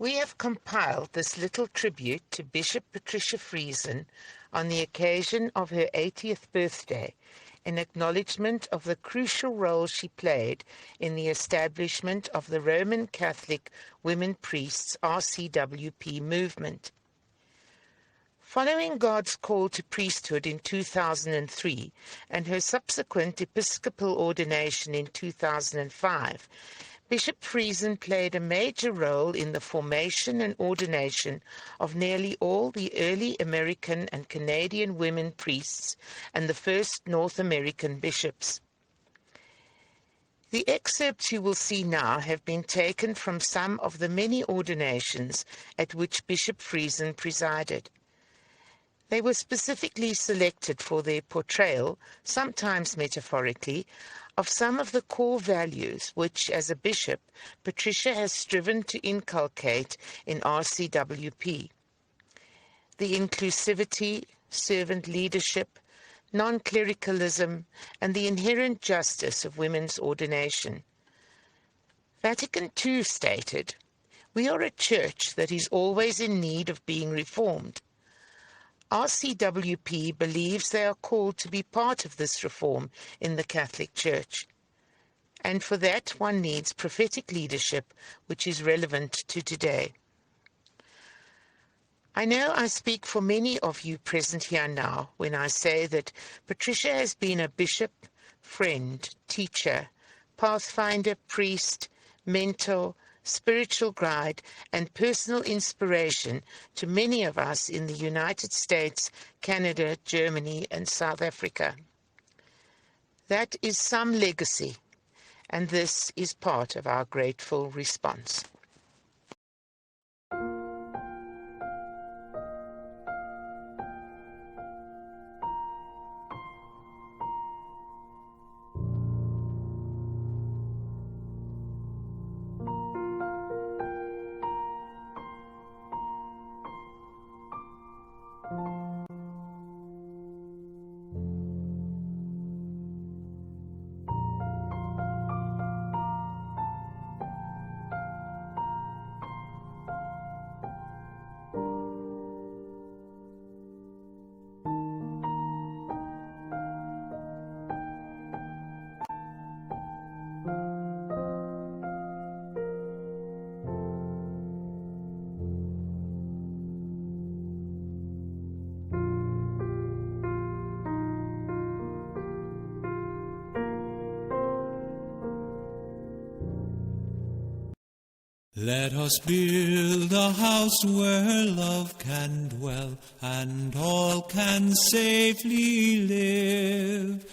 We have compiled this little tribute to Bishop Patricia Fresen on the occasion of her 80th birthday, in acknowledgement of the crucial role she played in the establishment of the Roman Catholic Womenpriests RCWP movement. Following God's call to priesthood in 2003 and her subsequent episcopal ordination in 2005, Bishop Friesen played a major role in the formation and ordination of nearly all the early American and Canadian women priests and the first North American bishops. The excerpts you will see now have been taken from some of the many ordinations at which Bishop Friesen presided. They were specifically selected for their portrayal, sometimes metaphorically, of some of the core values which, as a bishop, Patricia has striven to inculcate in RCWP. The inclusivity, servant leadership, non-clericalism, and the inherent justice of women's ordination. Vatican II stated, "We are a church that is always in need of being reformed." RCWP believes they are called to be part of this reform in the Catholic Church. And for that, one needs prophetic leadership, which is relevant to today. I know I speak for many of you present here now when I say that Patricia has been a bishop, friend, teacher, pathfinder, priest, mentor, spiritual guide, and personal inspiration to many of us in the United States, Canada, Germany, and South Africa. That is some legacy, and this is part of our grateful response. Let us build a house where love can dwell and all can safely live.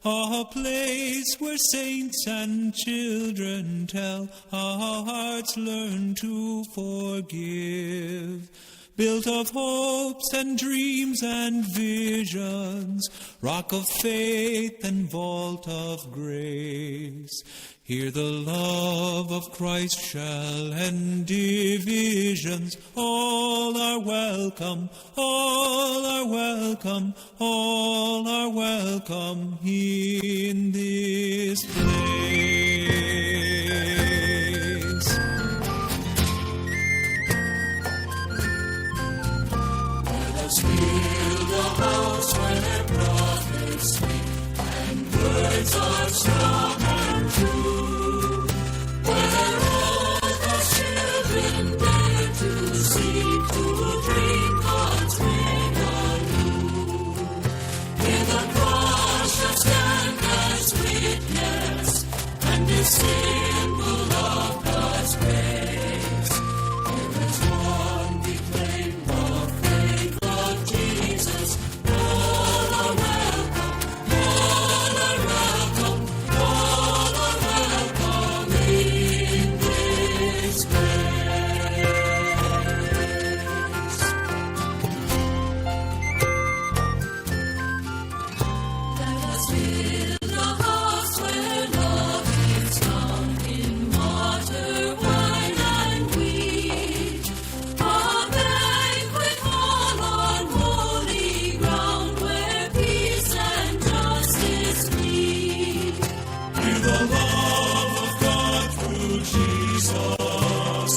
A place where saints and children tell, our hearts learn to forgive. Built of hopes and dreams and visions, rock of faith and vault of grace. Here the love of Christ shall end divisions. All are welcome, all are welcome, all are welcome in this place. Let us build a house where prophets speak and words are strong and true. Symbol of God's grace. There is one declaim the faith of Jesus. All are welcome, all are welcome, all are welcome in this place. Let us build a house where love is found in water, wine, and wheat. A banquet hall on holy ground where peace and justice meet. Hear the love of God through Jesus.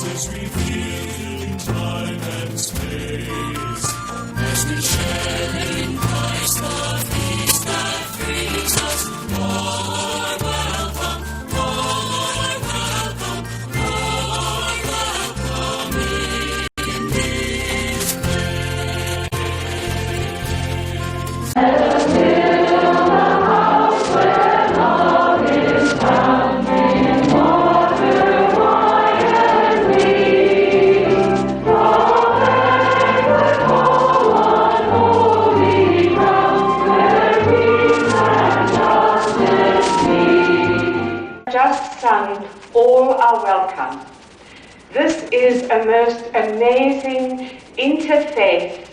is a most amazing interfaith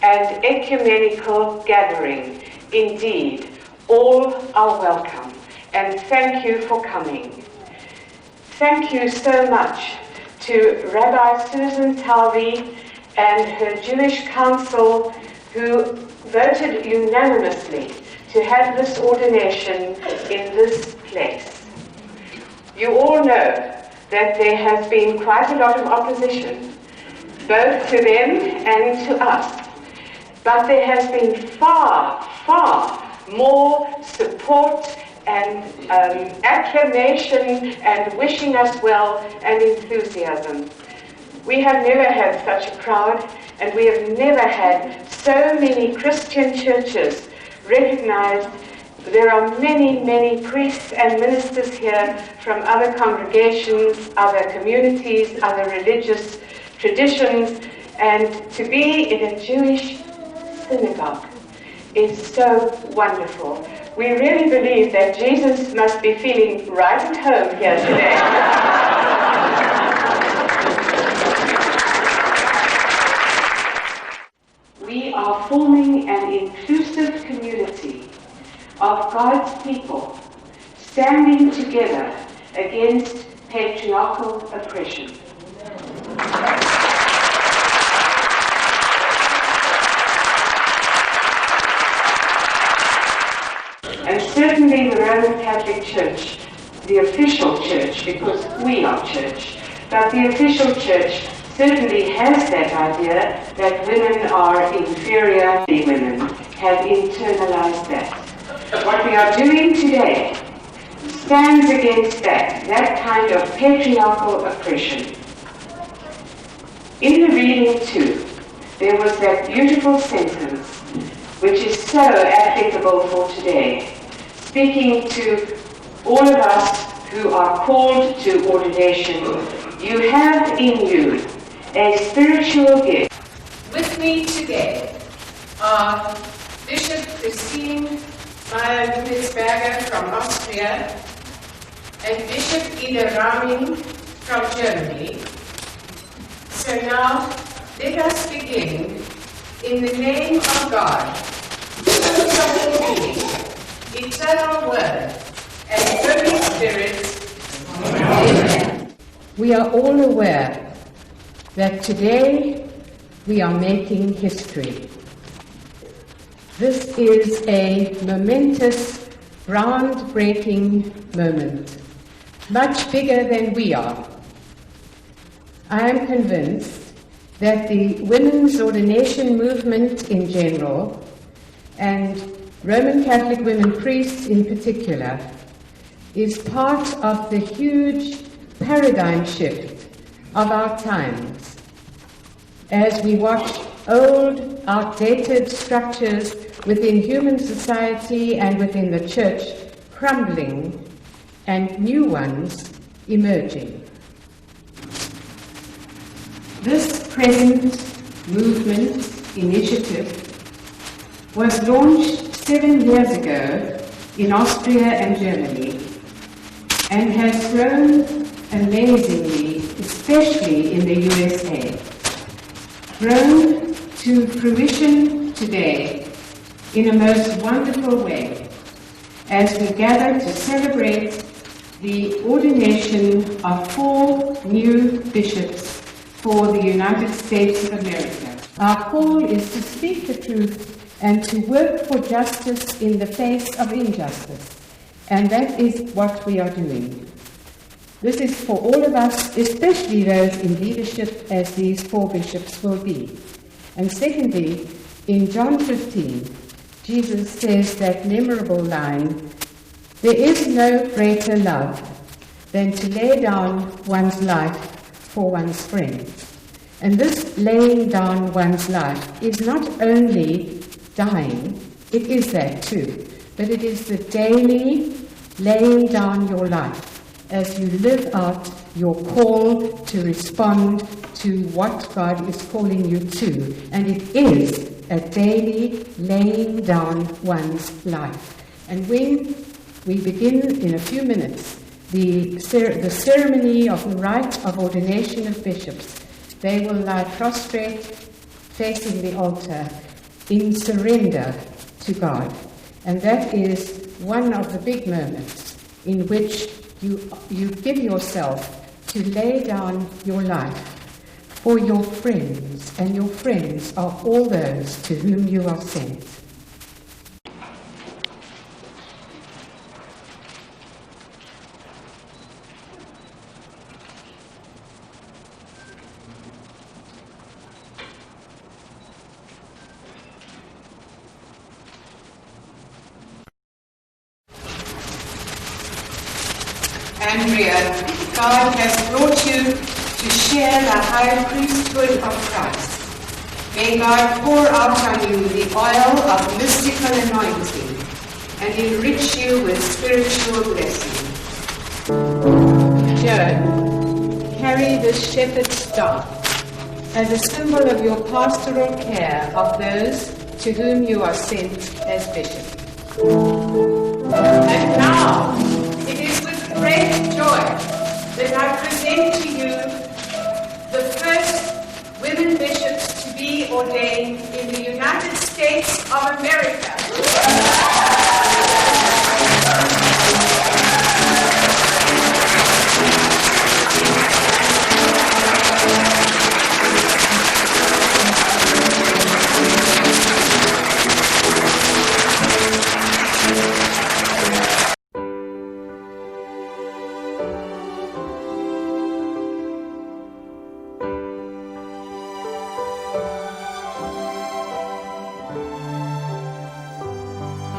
and ecumenical gathering. Indeed, all are welcome, and thank you for coming. Thank you so much to Rabbi Susan Talbot and her Jewish council, who voted unanimously to have this ordination in this place. You all know that there has been quite a lot of opposition, both to them and to us. But there has been far, far more support and acclamation and wishing us well and enthusiasm. We have never had such a crowd, and we have never had so many Christian churches recognized. There are many, many priests and ministers here from other congregations, other communities, other religious traditions, and to be in a Jewish synagogue is so wonderful. We really believe that Jesus must be feeling right at home here today. We are forming an inclusive community of God's people, standing together against patriarchal oppression. And certainly the Roman Catholic Church, the official church, because we are church, but the official church certainly has that idea that women are inferior. The women have internalized that. What we are doing today stands against that kind of patriarchal oppression. In the reading too, there was that beautiful sentence which is so applicable for today, speaking to all of us who are called to ordination. You have in you a spiritual gift. With me today are Bishop Fresen from Austria and Bishop Ida from Germany. So now let us begin in the name of God, Source of all being, eternal Word, and Holy Spirit. Amen. We are all aware that today we are making history. This is a momentous, groundbreaking moment, much bigger than we are. I am convinced that the women's ordination movement in general, and Roman Catholic women priests in particular, is part of the huge paradigm shift of our times as we watch old, outdated structures within human society and within the church crumbling and new ones emerging. This present movement initiative was launched 7 years ago in Austria and Germany and has grown amazingly, especially in the USA. Grown to fruition today in a most wonderful way as we gather to celebrate the ordination of 4 new bishops for the United States of America. Our call is to speak the truth and to work for justice in the face of injustice, and that is what we are doing. This is for all of us, especially those in leadership, as these 4 bishops will be. And secondly, in John 15, Jesus says that memorable line, "There is no greater love than to lay down one's life for one's friends." And this laying down one's life is not only dying, it is that too, but it is the daily laying down your life as you live out your call to respond to what God is calling you to. And it is a daily laying down one's life. And when we begin in a few minutes the ceremony of the rite of ordination of bishops, they will lie prostrate facing the altar in surrender to God. And that is one of the big moments in which you give yourself to lay down your life for your friends, and your friends are all those to whom you are sent. Andrea, God has brought you to share the high priesthood of Christ. May God pour out on you the oil of mystical anointing and enrich you with spiritual blessing. Joan, carry this shepherd's staff as a symbol of your pastoral care of those to whom you are sent as bishop. And now, it is with great joy that I present to you the first women bishops to be ordained in the United States of America.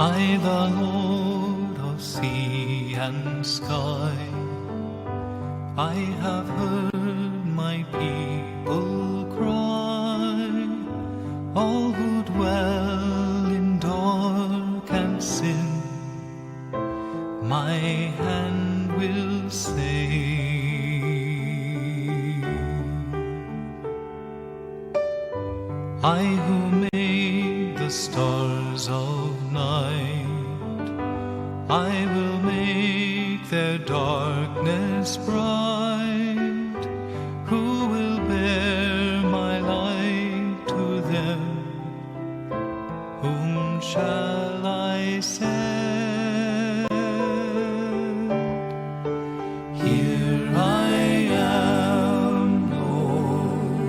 I, the Lord of sea and sky, I have heard my people cry, all who dwell in dark and sin, my hand will save. I who made the stars of night, I will make their darkness bright. Who will bear my light to them? Whom shall I send? Here I am, Lord.